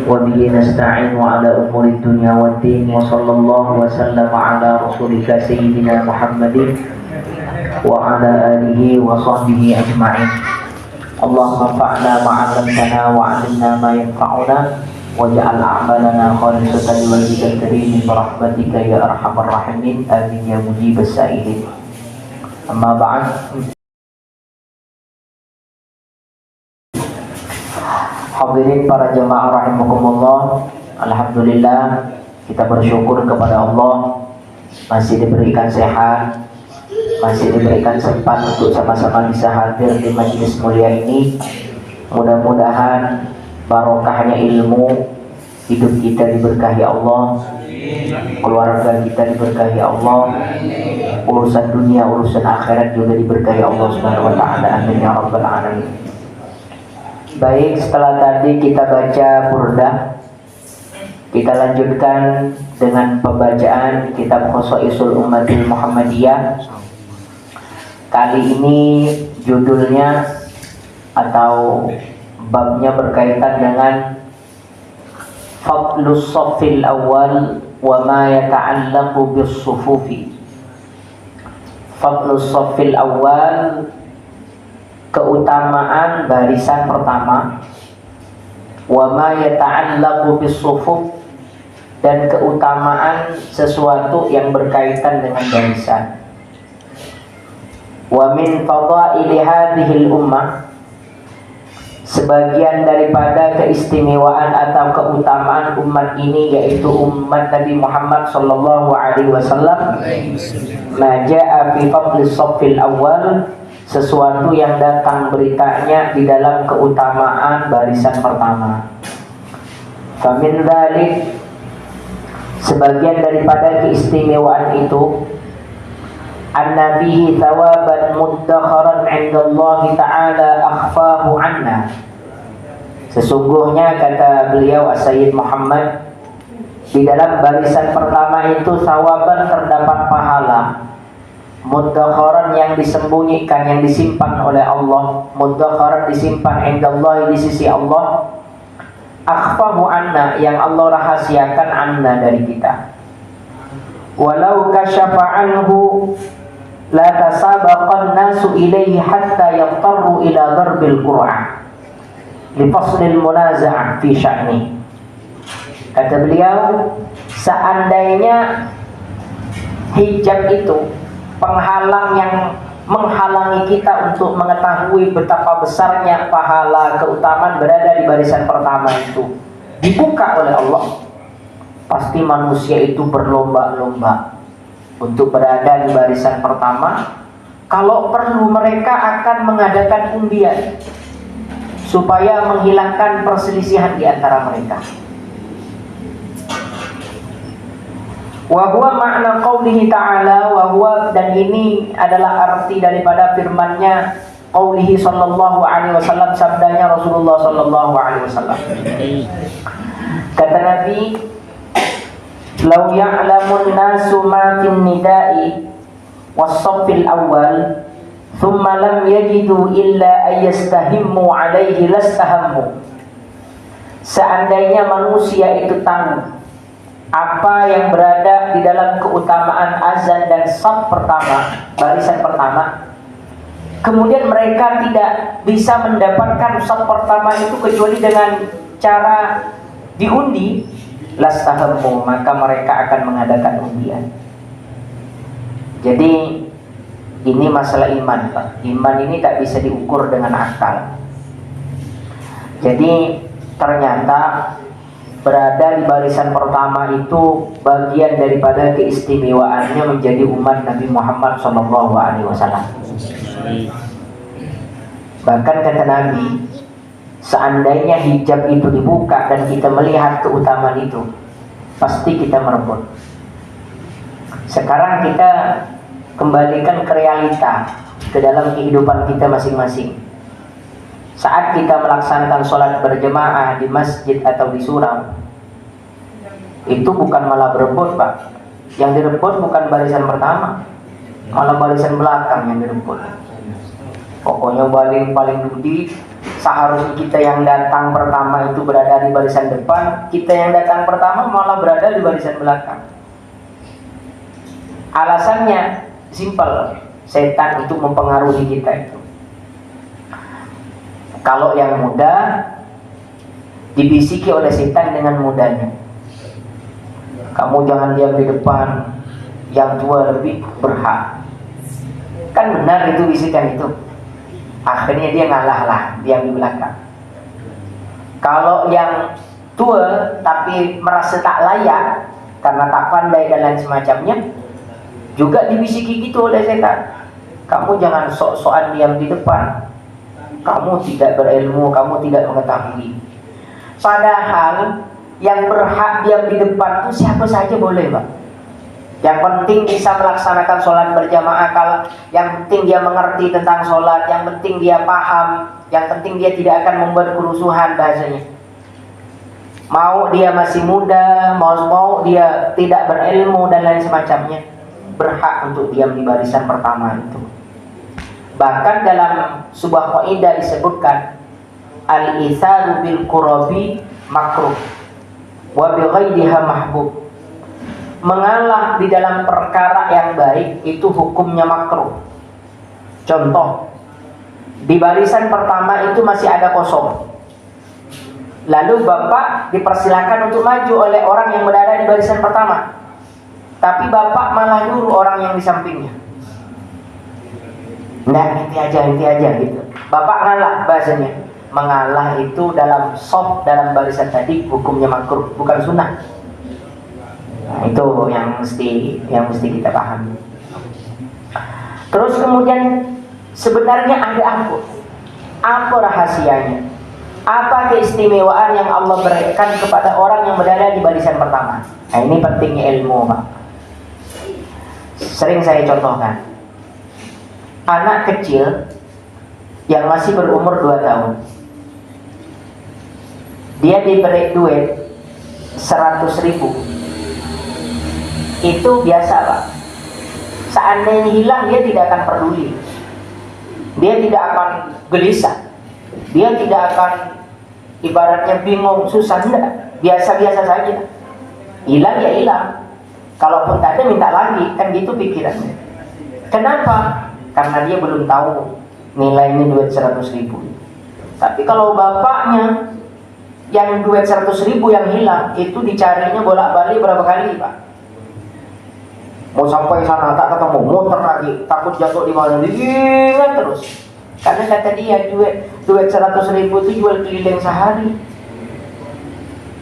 وبه نستعين على أمور الدنيا والدين وصلى الله وسلم على رسولك سيدنا محمد وعلى آله وصحبه أجمعين. اللهم انفعنا ما علمتنا وعلمنا ما ينفعنا واجعل أعمالنا خالصة لوجهك الكريم برحمتك يا أرحم الراحمين آمين يا مجيب السائلين. أما بعد. Hadirin para jamaah rahimakumullah, alhamdulillah kita bersyukur kepada Allah masih diberikan sehat, masih diberikan sempat untuk sama-sama bisa hadir di majelis mulia ini. Mudah-mudahan barokahnya ilmu, hidup kita diberkahi Allah, keluarga kita diberkahi Allah, urusan dunia, urusan akhirat juga diberkahi Allah Subhanahu wa taala. Amin ya rabbal alamin. Baik, setelah tadi kita baca burdah, kita lanjutkan dengan pembacaan kitab Khosaisul Ummatil Muhammadiyah. Kali ini judulnya atau babnya berkaitan dengan Fadlus Shaffil Awal wa ma yata'allaqu bis sufufi. Fadlus Shaffil Awal, keutamaan barisan pertama, wa ma yata'allaqu bis-sufuf, dan keutamaan sesuatu yang berkaitan dengan barisan. Wa min fadaili hadhil ummah, sebagian daripada keistimewaan atau keutamaan umat ini yaitu umat Nabi Muhammad sallallahu alaihi wasallam, ma jaa fi fadlis shaffil awal, sesuatu yang datang beritanya di dalam keutamaan barisan pertama. Famin dzalik, sebagian daripada keistimewaan itu, an-nabihi thawaban muddakharan 'inda Allah Ta'ala akhfahu 'anna. Sesungguhnya kata beliau As-Sayyid Muhammad, di dalam barisan pertama itu thawaban, terdapat pahala muddakharan yang disembunyikan, yang disimpan oleh Allah. Muddakharan disimpan indallahi, di sisi Allah. Akhfahu anna, yang Allah rahasiakan anna, dari kita. Walau kasyafa anhu la tasabaqan nasu ilaihi hatta yaqtarru ila darbil qur'an li faslil munaza'ah fi sya'ni. Kata beliau, seandainya hijab itu, penghalang yang menghalangi kita untuk mengetahui betapa besarnya pahala keutamaan berada di barisan pertama itu, dibuka oleh Allah, pasti manusia itu berlomba-lomba untuk berada di barisan pertama. Kalau perlu mereka akan mengadakan undian supaya menghilangkan perselisihan di antara mereka. Wa huwa makna qaulihi ta'ala, wa huwa, dan ini adalah arti daripada firman-Nya, qaulihi sallallahu alaihi wasallam, sabdanya Rasulullah sallallahu alaihi wasallam. Kata Nabi, "Lau ya'lamun nasu ma fin nida'i was-saffil awwal, thumma lam yajidu illa ayastahimmu alaihi lastahammu." Seandainya manusia itu tahu apa yang berada di dalam keutamaan azan dan shaf pertama, barisan pertama, kemudian mereka tidak bisa mendapatkan shaf pertama itu kecuali dengan cara diundi, lastahammu, maka mereka akan mengadakan undian. Jadi ini masalah iman, Pak. Iman ini tak bisa diukur dengan akal. Jadi ternyata berada di barisan pertama itu bagian daripada keistimewaannya menjadi umat Nabi Muhammad SAW. Bahkan kata Nabi, seandainya hijab itu dibuka dan kita melihat keutamaan itu, pasti kita merebut. Sekarang kita kembalikan ke realita, ke dalam kehidupan kita masing-masing. Saat kita melaksanakan sholat berjemaah di masjid atau di surau, itu bukan malah berebut, Pak. Yang direbut bukan barisan pertama, malah barisan belakang yang direbut. Pokoknya paling dudi. Seharusnya kita yang datang pertama itu berada di barisan depan, kita yang datang pertama malah berada di barisan belakang. Alasannya simpel, setan itu mempengaruhi kita itu. Kalau yang muda dibisiki oleh setan dengan mudahnya, kamu jangan diam di depan, yang tua lebih berhak. Kan benar itu bisikan itu. Akhirnya dia ngalah lah, diam di belakang. Kalau yang tua tapi merasa tak layak karena tak pandai dan lain semacamnya, juga dibisiki gitu oleh setan. Kamu jangan sok-sokan diam di depan, kamu tidak berilmu, kamu tidak mengetahui. Padahal yang berhak diam di depan itu siapa saja boleh, Pak. Yang penting bisa melaksanakan sholat berjamaah, yang penting dia mengerti tentang sholat, yang penting dia paham, yang penting dia tidak akan membuat kerusuhan bahasanya. Mau dia masih muda, mau dia tidak berilmu dan lain semacamnya, berhak untuk diam di barisan pertama itu. Bahkan dalam sebuah kaidah disebutkan al-itharu bil qurabi makruh wa bi ghairiha mahbub. Mengalah di dalam perkara yang baik itu hukumnya makruh. Contoh, di barisan pertama itu masih ada kosong, lalu bapak dipersilakan untuk maju oleh orang yang berada di barisan pertama, tapi bapak malah nyuruh orang yang di sampingnya, nah inti aja gitu. Bapak ngalah bahasanya. Mengalah itu dalam soft, dalam barisan tadi hukumnya makruh, bukan sunnah. Nah, itu yang mesti kita pahami. Terus kemudian sebenarnya ada apa rahasianya? Apa keistimewaan yang Allah berikan kepada orang yang berada di barisan pertama? Nah, ini pentingnya ilmu, Pak. Sering saya contohkan. Anak kecil yang masih berumur 2 tahun, dia diberi duit 100.000. Itu biasa, Pak. Seandainya hilang, dia tidak akan peduli, dia tidak akan gelisah, dia tidak akan ibaratnya bingung, susah, tidak. Biasa-biasa saja. Hilang ya hilang, kalaupun tak ada minta lagi, kan gitu pikirannya. Kenapa? Karena dia belum tahu nilainya duit 100.000. Tapi kalau bapaknya yang duit 100.000 yang hilang, itu dicarinya bolak-balik berapa kali, Pak? Mau sampai sana tak ketemu, muter lagi, takut jatuh di mana, diingat terus. Karena kata dia duit 100.000 itu jual keliling sehari.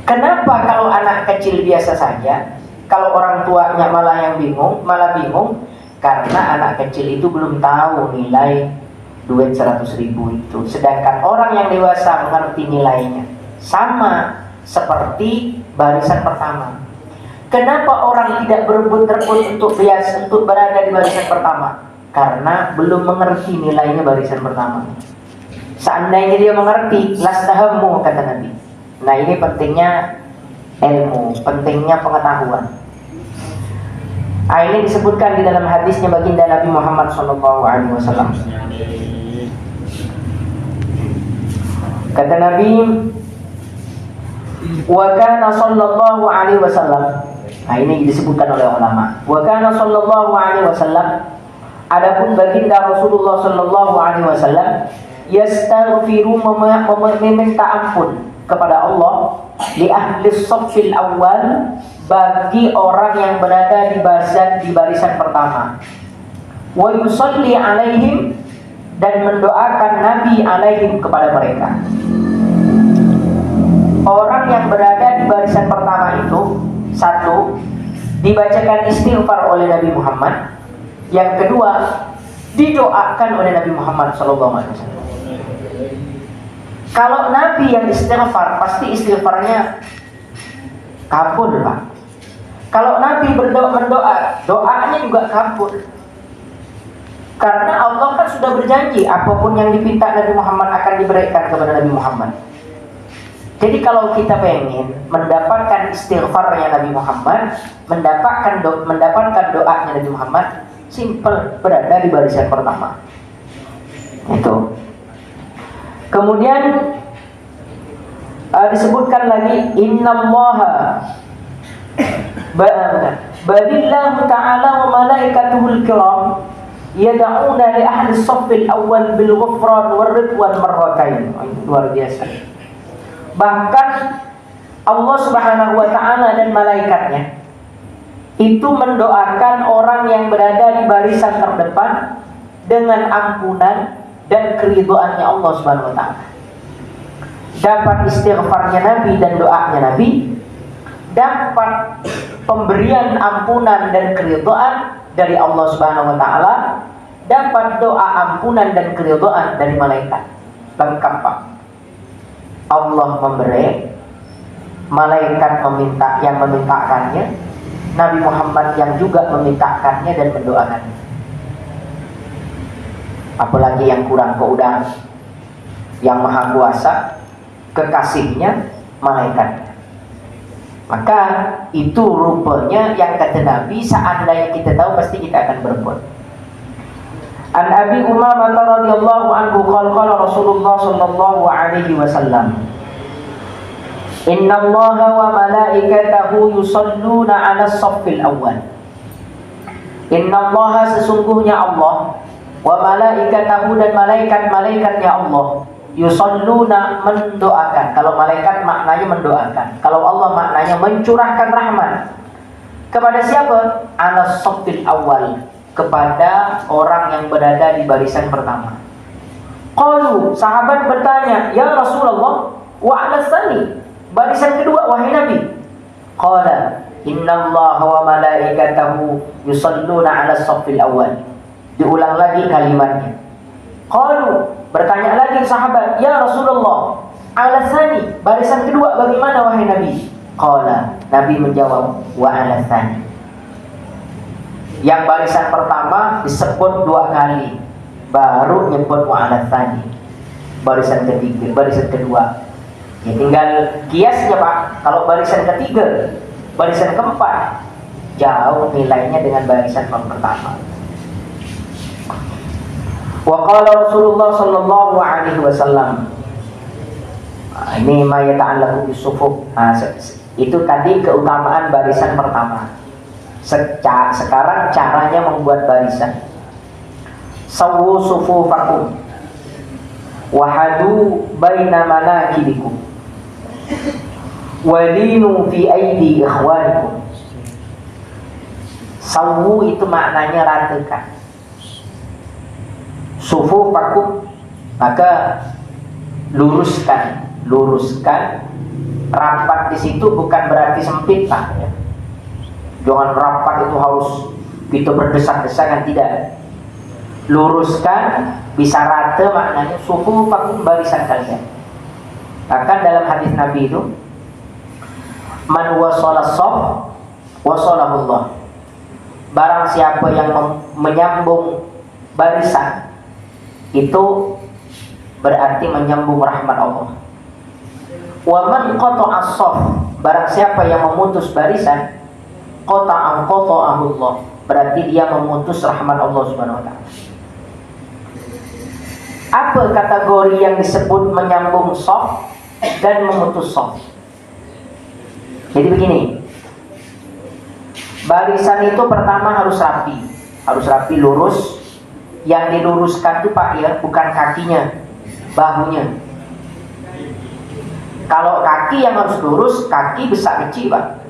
Kenapa kalau anak kecil biasa saja, kalau orang tuanya malah bingung? Karena anak kecil itu belum tahu nilai duit 100.000 itu. Sedangkan orang yang dewasa mengerti nilainya. Sama seperti barisan pertama. Kenapa orang tidak berebut-rebut untuk berada di barisan pertama? Karena belum mengerti nilainya barisan pertama. Seandainya dia mengerti, lastahammu, kata Nabi. Nah, ini pentingnya ilmu, pentingnya pengetahuan. Ini disebutkan di dalam hadisnya baginda Nabi Muhammad SAW. Kata Nabi, wa kana sallallahu alaihi wasallam. Nah, ini disebutkan oleh ulama. Wa kana sallallahu alaihi wasallam, adapun baginda Rasulullah sallallahu alaihi wasallam yastaghfiru, meminta ampun kepada Allah li ahli shaffil awal, bagi orang yang berada di barisan pertama. Wa yusalli alaihim, dan mendoakan Nabi alaihim kepada mereka. Orang yang berada di barisan pertama itu, satu, dibacakan istighfar oleh Nabi Muhammad. Yang kedua, didoakan oleh Nabi Muhammad SAW. Kalau Nabi yang istighfar, pasti istighfarnya kabul, Pak. Kalau Nabi mendoa, doanya juga kabul. Karena Allah kan sudah berjanji, apapun yang dipinta Nabi Muhammad akan diberikan kepada Nabi Muhammad. Jadi kalau kita pengen mendapatkan istighfarnya Nabi Muhammad, mendapatkan doanya Nabi Muhammad, simple, berada di barisan pertama. Itu. Kemudian disebutkan lagi innallaha balillahu ta'ala wa malaikatuhul kiram yad'una li ahli as-saffil awwal bil ghufran war ridwan marratain. Luar biasa. Bahkan Allah Subhanahu wa taala dan malaikatnya itu mendoakan orang yang berada di barisan terdepan dengan ampunan dan keridhaannya Allah Subhanahu wa taala. Dapat istighfarnya Nabi dan doanya Nabi, dapat pemberian ampunan dan keridhaan dari Allah Subhanahu wa taala, dapat doa ampunan dan keridhaan dari malaikat. Lengkap, Pak. Allah memberi, malaikat yang memintakannya, Nabi Muhammad yang juga memintakannya dan mendoakannya. Apalagi yang kurang keudang, yang maha kuasa, kekasihnya malaikat. Maka itu rupanya yang kata Nabi, seandainya kita tahu pasti kita akan berbuat. An Abi Umamah radhiyallahu anhu qala Rasulullah sallallahu alaihi wasallam, innallaha wa malaikatahu yusalluna 'alas saffil awwal. Innallaha, sesungguhnya Allah, wa malaikatahu, dan malaikat-malaikatnya Allah, yusalluna, mendoakan. Kalau malaikat maknanya mendoakan, kalau Allah maknanya mencurahkan rahmat. Kepada siapa? 'Alas saffil awwal, kepada orang yang berada di barisan pertama. Qalu, sahabat bertanya, ya Rasulullah, wa 'alas tsani, barisan kedua wahai Nabi? Qala innallaha wa malaikatahu yusalluna 'alas saffil awwal. Diulang lagi kalimatnya. Qalu, bertanya lagi sahabat, ya Rasulullah, 'alas tsani, barisan kedua bagaimana wahai Nabi? Qala, Nabi menjawab, wa 'alas tsani. Yang barisan pertama disebut 2 kali, baru nyebut wa 'alas tsani. Barisan ketiga, barisan kedua. Ya tinggal kiasnya, Pak. Kalau barisan ketiga, barisan keempat, jauh nilainya dengan barisan pertama. Wa qala Rasulullah sallallahu alaihi wasallam. Ini ma yata'allaqu bisufuf. Itu tadi keutamaan barisan pertama. Sekarang caranya membuat barisan. Sawwu sufufakum wahadu baina manakibikum walinu fi aidi ikhwanikum. Sawwu itu maknanya ratakan. Sufufakum, maka luruskan. Rapat di situ bukan berarti sempit, Pak, ya. Jangan rapat itu harus kita berdesak-desakan, tidak. Luruskan, bisa rata, maknanya sufufakum, barisan kalian. Bahkan dalam hadis Nabi itu, man wasala shaf wasalahullah. Barang siapa yang menyambung barisan, itu berarti menyambung rahmat Allah. Wa man qata'a shaf, barang siapa yang memutus barisan, qata'ahullah, berarti dia memutus rahmat Allah Subhanahu wa taala. Apa kategori yang disebut menyambung shaf dan memutus shaf? Jadi begini, barisan itu pertama harus rapi, lurus. Yang diluruskan itu, Pak, ya, bukan kakinya, bahunya. Kalau kaki yang harus lurus, kaki besar kecil, Pak.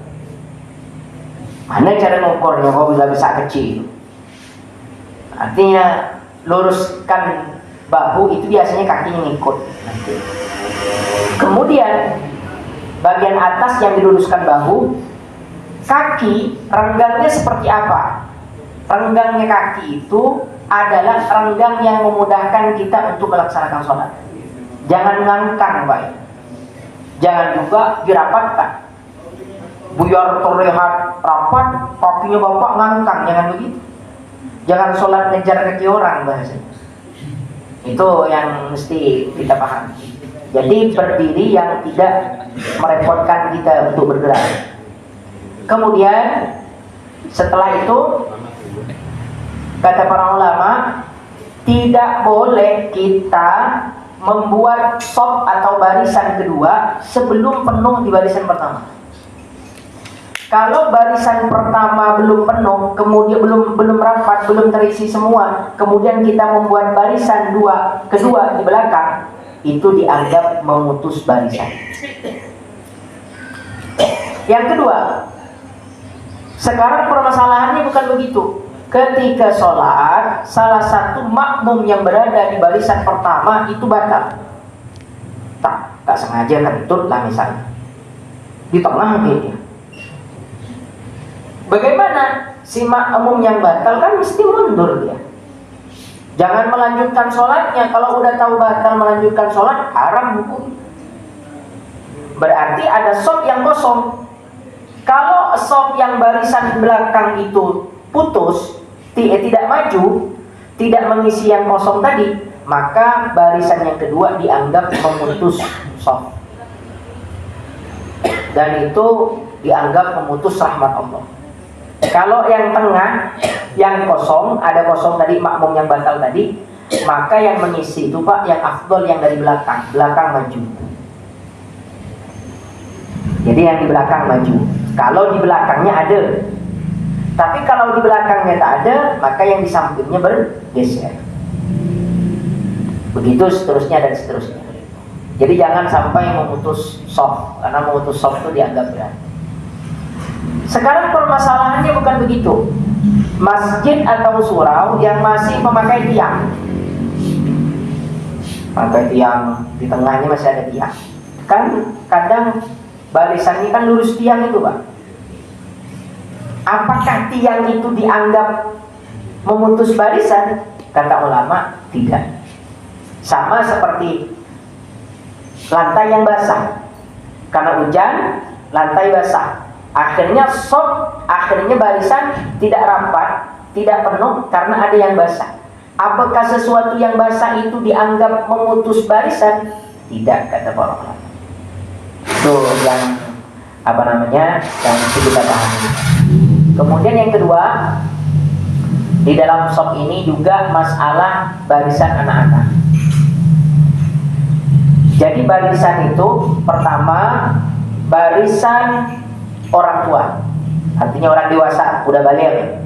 Mana cara mengukurnya kok bisa kecil? Artinya luruskan bahu itu biasanya kakinya ngikut. Kemudian bagian atas yang diluruskan bahu, kaki renggangnya seperti apa? Renggangnya kaki itu adalah renggang yang memudahkan kita untuk melaksanakan sholat. Jangan ngangkang, Pak. Jangan juga dirapatkan. Biar terlihat rapat, kakinya Bapak ngangkang, jangan begitu. Jangan sholat ngejar kaki orang, bahasanya. Itu yang mesti kita paham. Jadi berdiri yang tidak merepotkan kita untuk bergerak. Kemudian setelah itu, kata para ulama, Tidak boleh kita membuat sop atau barisan kedua sebelum penuh di barisan pertama. Kalau barisan pertama belum penuh, kemudian belum rapat, belum terisi semua, kemudian kita membuat barisan kedua di belakang, itu dianggap memutus barisan. Yang kedua, sekarang permasalahannya bukan begitu. Ketika sholat, salah satu makmum yang berada di barisan pertama itu batal. Tak sengaja kentut lah misalnya, di tengah dia. Bagaimana si makmum yang batal kan mesti mundur dia. Jangan melanjutkan sholatnya. Kalau udah tahu batal melanjutkan sholat, haram hukum. Berarti ada shop yang kosong. Kalau shop yang barisan belakang itu putus, tidak maju, tidak mengisi yang kosong tadi, maka barisan yang kedua dianggap memutus shop. Dan itu dianggap memutus rahmat Allah. Kalau yang tengah, yang kosong, ada kosong tadi, makmum yang batal tadi, maka yang mengisi itu Pak, yang afdol yang dari belakang maju. Jadi yang di belakang maju. Kalau di belakangnya ada, tapi kalau di belakangnya tak ada, maka yang di sampingnya bergeser. Begitu seterusnya dan seterusnya. Jadi jangan sampai memutus shaf, karena memutus shaf itu dianggap berat. Sekarang permasalahannya bukan begitu. Masjid atau surau yang masih memakai tiang, pakai tiang di tengahnya masih ada tiang. Kan kadang barisannya kan lurus tiang itu Pak. Apakah tiang itu dianggap memutus barisan? Kata ulama, tidak. Sama seperti lantai yang basah. Karena hujan, lantai basah. Akhirnya akhirnya barisan tidak rapat, tidak penuh karena ada yang basah. Apakah sesuatu yang basah itu dianggap memutus barisan? Tidak, kata para ulama. Itu yang yang mesti kita pahami. Kemudian yang kedua, di dalam shop ini juga masalah barisan anak-anak. Jadi barisan itu pertama barisan orang tua, artinya orang dewasa, udah balik.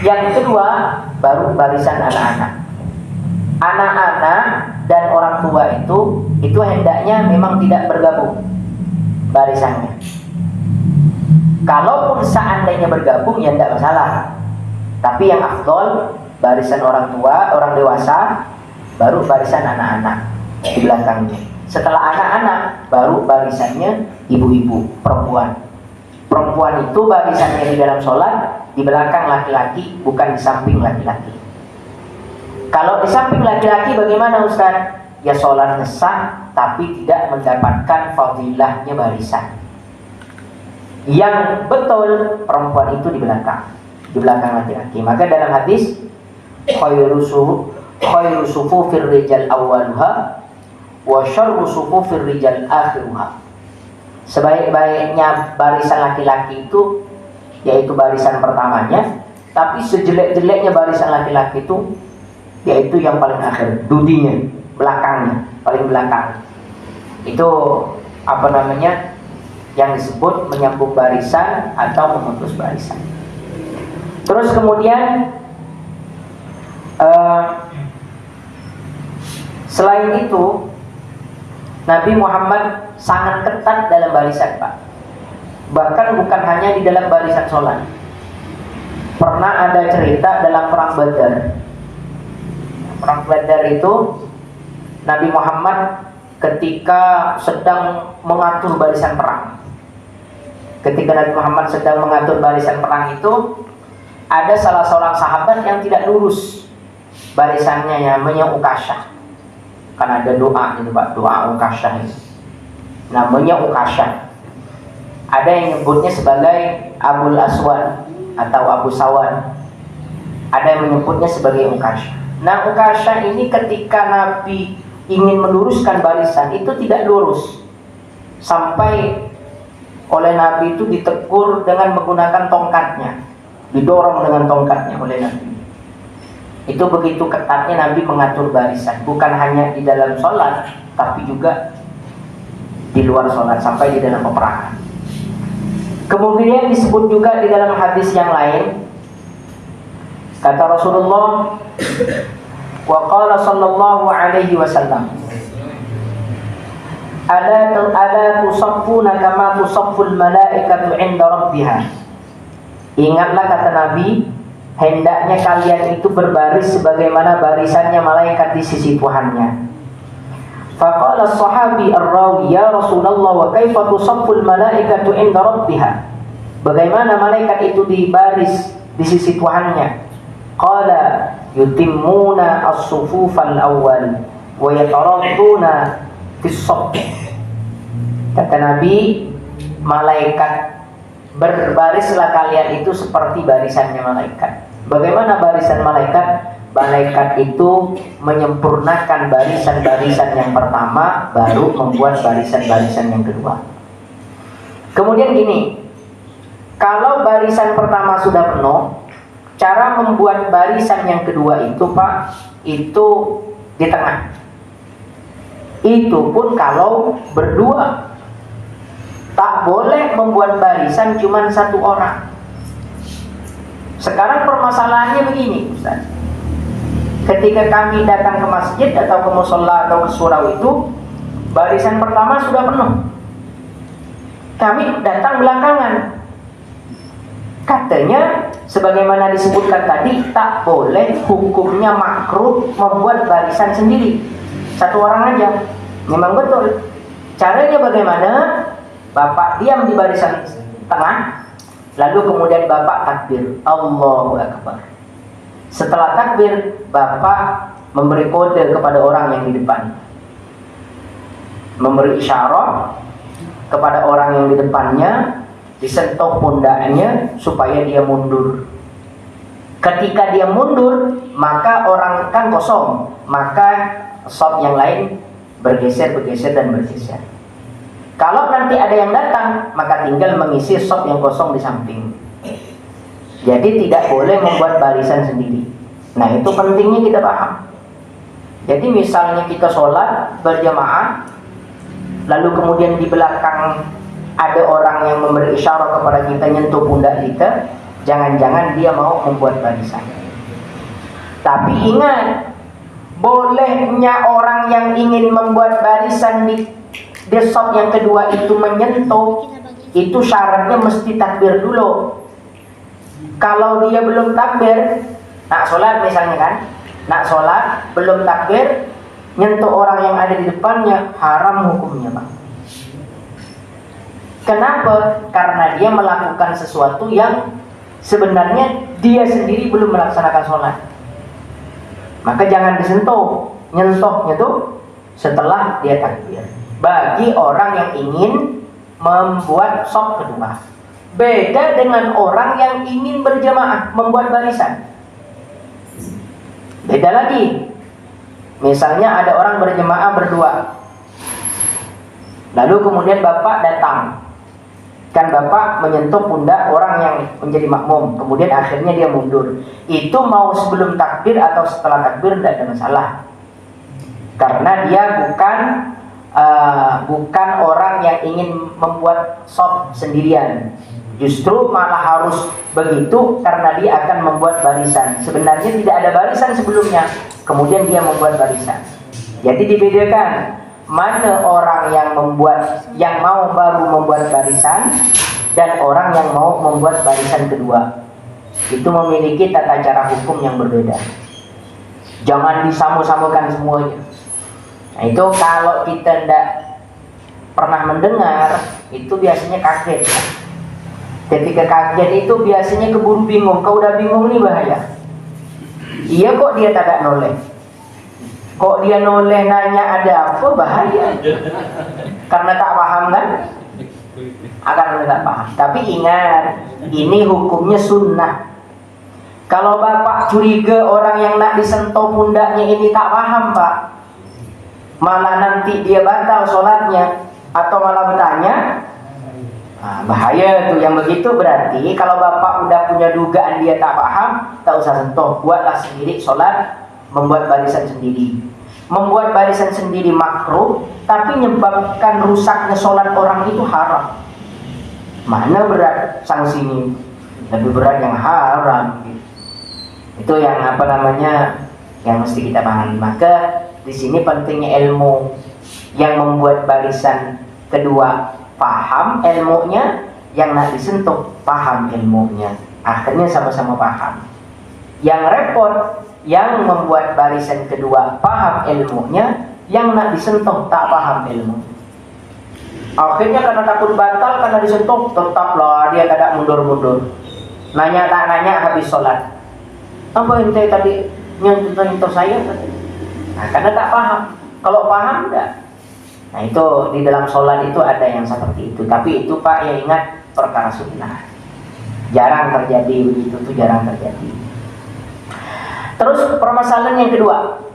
Yang kedua baru barisan anak-anak. Anak-anak dan orang tua itu hendaknya memang tidak bergabung barisannya. Kalaupun seandainya bergabung ya tidak masalah. Tapi yang afdol barisan orang tua, orang dewasa, baru barisan anak-anak di belakangnya. Setelah anak-anak baru barisannya ibu-ibu, perempuan. Perempuan itu barisannya di dalam sholat di belakang laki-laki, bukan di samping laki-laki. Kalau di samping laki-laki bagaimana Ustaz? Ya sholatnya sah, tapi tidak mendapatkan fadilahnya barisan. Yang betul perempuan itu di belakang laki-laki. Maka dalam hadis khairu sufufir rijal awwaluha wa syarru sufufir rijal akhiruha. Sebaik-baiknya barisan laki-laki itu yaitu barisan pertamanya, tapi sejelek-jeleknya barisan laki-laki itu yaitu yang paling akhir, dudinya, belakangnya, paling belakang. Itu yang disebut menyambung barisan atau memutus barisan. Terus kemudian selain itu Nabi Muhammad sangat ketat dalam barisan Pak. Bahkan bukan hanya di dalam barisan sholat. Pernah ada cerita dalam perang Badar. Perang Badar itu Nabi Muhammad ketika sedang mengatur barisan perang. Ketika Nabi Muhammad sedang mengatur barisan perang itu, ada salah seorang sahabat yang tidak lurus barisannya, namanya Ukasyah. Kan ada doa itu Pak, doa Ukasyah itu. Namanya Ukasyah. Ada yang nyebutnya sebagai Abul Aswad atau Abu Sawad. Ada yang menyebutnya sebagai Ukasyah. Nah, Ukasyah ini ketika Nabi ingin meluruskan barisan itu tidak lurus, sampai oleh Nabi itu ditegur dengan menggunakan tongkatnya, didorong dengan tongkatnya oleh Nabi. Itu begitu ketatnya Nabi mengatur barisan, bukan hanya di dalam sholat, tapi juga di luar sholat sampai di dalam peperangan. Kemudian disebut juga di dalam hadis yang lain, kata Rasulullah, wa qala sallallahu alaihi wasallam, ala tusaffuna kama tusafful malaikatu 'inda rabbiha. Ingatlah, kata Nabi, hendaknya kalian itu berbaris sebagaimana barisannya malaikat di sisi Tuhannya. Faqala as-sahabi ar-rawi, ya Rasulullah, wa kaifa tusafful malaikatu 'inda rabbiha? Bagaimana malaikat itu dibaris di sisi Tuhannya? Qala yutimmuna as-sufufal awwal wa yataradduna fis-saff. Kata Nabi, malaikat, berbarislah kalian itu seperti barisannya malaikat. Bagaimana barisan malaikat? Malaikat itu menyempurnakan barisan-barisan yang pertama, baru membuat barisan-barisan yang kedua. Kemudian gini, kalau barisan pertama sudah penuh, cara membuat barisan yang kedua itu, Pak, itu di tengah. Itu pun kalau berdua. Tak boleh membuat barisan cuma satu orang. Sekarang permasalahannya begini, Ustaz. Ketika kami datang ke masjid atau ke mushola atau ke surau itu, barisan pertama sudah penuh. Kami datang belakangan. Katanya, sebagaimana disebutkan tadi, tak boleh, hukumnya makruh membuat barisan sendiri. Satu orang aja. Memang betul. Caranya bagaimana? Bapak diam di barisan tengah, lalu kemudian Bapak takbir, Allahu Akbar. Setelah takbir, Bapak memberi kode kepada orang yang di depan, memberi isyarat kepada orang yang di depannya, disentuh pundaknya supaya dia mundur. Ketika dia mundur, maka orang kan kosong, maka shop yang lain bergeser dan bergeser. Kalau nanti ada yang datang, maka tinggal mengisi shop yang kosong di samping. Jadi tidak boleh membuat barisan sendiri. Nah, itu pentingnya kita paham. Jadi misalnya kita sholat berjamaah, lalu kemudian di belakang ada orang yang memberi isyarat kepada kita, nyentuh pundak kita, jangan-jangan dia mau membuat barisan. Tapi ingat, bolehnya orang yang ingin membuat barisan di shop yang kedua itu menyentuh, itu syaratnya mesti takbir dulu. Kalau dia belum takbir, nak sholat misalnya kan, nak sholat belum takbir, nyentuh orang yang ada di depannya, haram hukumnya, Pak. Kenapa? Karena dia melakukan sesuatu yang sebenarnya dia sendiri belum melaksanakan sholat. Maka jangan disentuh. Nyentuhnya tuh setelah dia takbir. Bagi orang yang ingin membuat shop kedua. Beda dengan orang yang ingin berjamaah membuat barisan. Beda lagi. Misalnya ada orang berjamaah berdua, lalu kemudian Bapak datang. Kan Bapak menyentuh pundak orang yang menjadi makmum, kemudian akhirnya dia mundur. Itu mau sebelum takbir atau setelah takbir tidak ada masalah. Karena dia bukan orang yang ingin membuat shop sendirian. Justru malah harus begitu karena dia akan membuat barisan. Sebenarnya tidak ada barisan sebelumnya, kemudian dia membuat barisan. Jadi dibedakan mana orang yang mau baru membuat barisan dan orang yang mau membuat barisan kedua. Itu memiliki tata cara hukum yang berbeda. Jangan disamu-samukan semuanya. Nah, itu kalau kita tidak pernah mendengar, itu biasanya kaget. Ketika kaget itu biasanya keburu bingung. Kau udah bingung nih bahaya. Iya, kok dia tak noleh? Kok dia noleh nanya ada apa, bahaya. Karena tak paham kan? Akan tak paham. Tapi ingat, ini hukumnya sunnah. Kalau Bapak curiga orang yang nak disentuh pundaknya ini tak paham, Pak, malah nanti dia batal sholatnya, atau malah bertanya, Nah, bahaya tuh yang begitu. Berarti kalau bapak udah punya dugaan dia tak paham, tak usah sentuh, buatlah sendiri sholat, membuat barisan sendiri. Membuat barisan sendiri makruh, tapi menyebabkan rusaknya sholat orang itu haram. Mana berat sanksinya? Lebih berat yang haram. Itu yang yang mesti kita pahami. Maka di sini pentingnya ilmu. Yang membuat barisan kedua paham ilmunya, yang nak disentuh paham ilmunya. Akhirnya sama-sama paham. Yang repot, yang membuat barisan kedua paham ilmunya, yang nak disentuh tak paham ilmu. Akhirnya karena takut batal, karena disentuh, tetaplah dia kadang mundur-mundur. Nanya tak nanya habis sholat. Apa ente tadi nyentuh saya? Nah, karena tak paham. Kalau paham enggak? Nah itu di dalam sholat itu ada yang seperti itu. Tapi itu Pak ya ingat perkara sunnah. Jarang terjadi begitu, tuh jarang terjadi. Terus permasalahan yang kedua,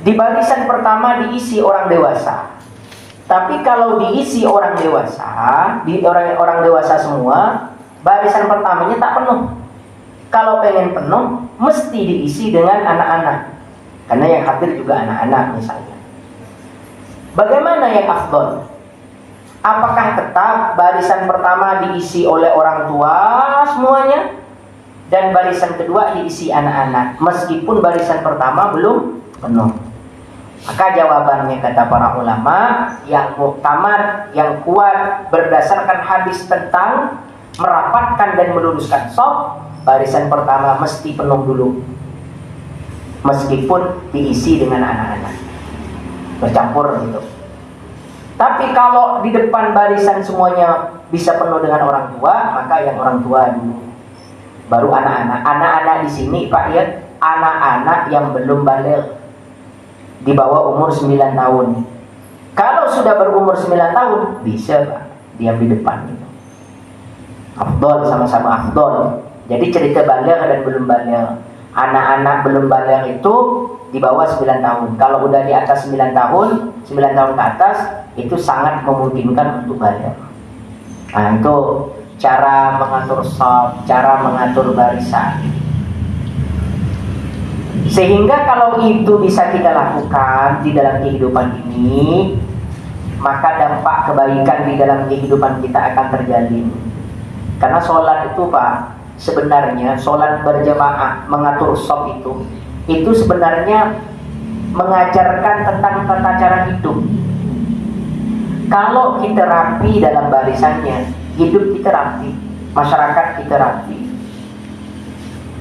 di barisan pertama diisi orang dewasa. Tapi kalau diisi orang dewasa, di orang dewasa semua, barisan pertamanya tak penuh. Kalau pengen penuh, mesti diisi dengan anak-anak. Karena yang hadir juga anak-anak misalnya. Bagaimana yang afdol? Apakah tetap barisan pertama diisi oleh orang tua semuanya, dan barisan kedua diisi anak-anak, meskipun barisan pertama belum penuh? Maka jawabannya kata para ulama, yang muktamad, yang kuat berdasarkan hadis tentang merapatkan dan meluruskan shaf, barisan pertama mesti penuh dulu, meskipun diisi dengan anak-anak, bercampur gitu. Tapi kalau di depan barisan semuanya bisa penuh dengan orang tua, maka yang orang tua dulu, baru anak-anak. Anak-anak di sini Pak ya, anak-anak yang belum baligh, di bawah umur 9 tahun. Kalau sudah berumur 9 tahun, bisa Pak diam di depan gitu. Afdol, sama-sama afdol. Jadi cerita baligh dan belum baligh. Anak-anak belum baligh itu di bawah 9 tahun. Kalau udah di atas 9 tahun, 9 tahun ke atas, itu sangat memungkinkan untuk baligh. Nah itu cara mengatur shaf, cara mengatur barisan. Sehingga kalau itu bisa kita lakukan di dalam kehidupan ini, maka dampak kebaikan di dalam kehidupan kita akan terjalin. Karena sholat itu Pak, sebenarnya sholat berjamaah, mengatur shaf itu sebenarnya mengajarkan tentang tata cara hidup. Kalau kita rapi dalam barisannya, hidup kita rapi, masyarakat kita rapi.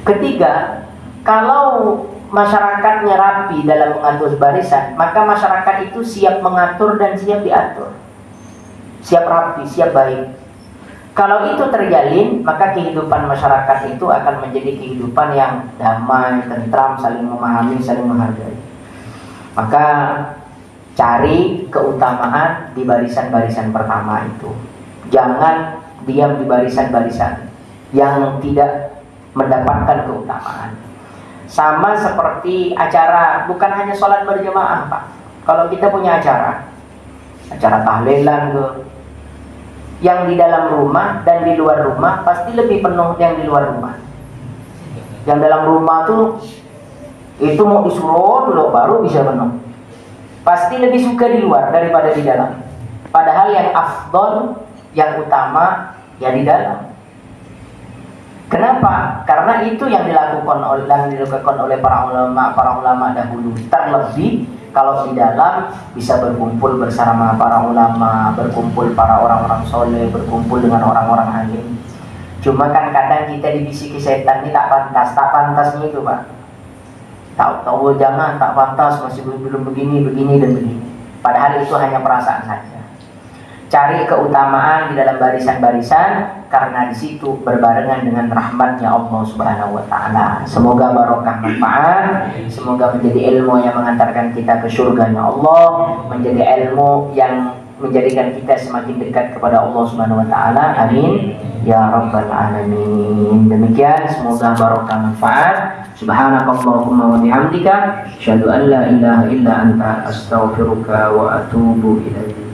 Ketiga, kalau masyarakatnya rapi dalam mengatur barisan, maka masyarakat itu siap mengatur dan siap diatur, siap rapi, siap baik. Kalau itu terjalin, maka kehidupan masyarakat itu akan menjadi kehidupan yang damai, tentram, saling memahami, saling menghargai. Maka cari keutamaan di barisan-barisan pertama itu. Jangan diam di barisan-barisan yang tidak mendapatkan keutamaan. Sama seperti acara, bukan hanya sholat berjamaah Pak. Kalau kita punya acara tahlilan ke, yang di dalam rumah dan di luar rumah pasti lebih penuh yang di luar rumah. Yang dalam rumah tuh itu mau disuruh loh baru bisa penuh. Pasti lebih suka di luar daripada di dalam. Padahal yang afdol, yang utama ya di dalam. Kenapa? Karena itu yang dilakukan oleh para ulama dahulu. Terlebih kalau di dalam bisa berkumpul bersama para ulama, berkumpul para orang-orang soleh, berkumpul dengan orang-orang alim. Cuma kan kadang kita dibisiki setan ini tak pantasnya itu Pak. Tahu jangan, tak pantas, masih belum begini dan begini. Padahal itu hanya perasaan saja. Cari keutamaan di dalam barisan-barisan, karena di situ berbarengan dengan rahmatnya Allah Subhanahu wa taala. Semoga barokah manfaat, semoga menjadi ilmu yang mengantarkan kita ke surganya Allah, menjadi ilmu yang menjadikan kita semakin dekat kepada Allah Subhanahu wa taala. Amin ya rabbal alamin. Demikian, semoga barokah manfaat. Subhanakallahumma wa bihamdika asyhadu an la ilaha illa anta astaghfiruka wa atubu ilaik.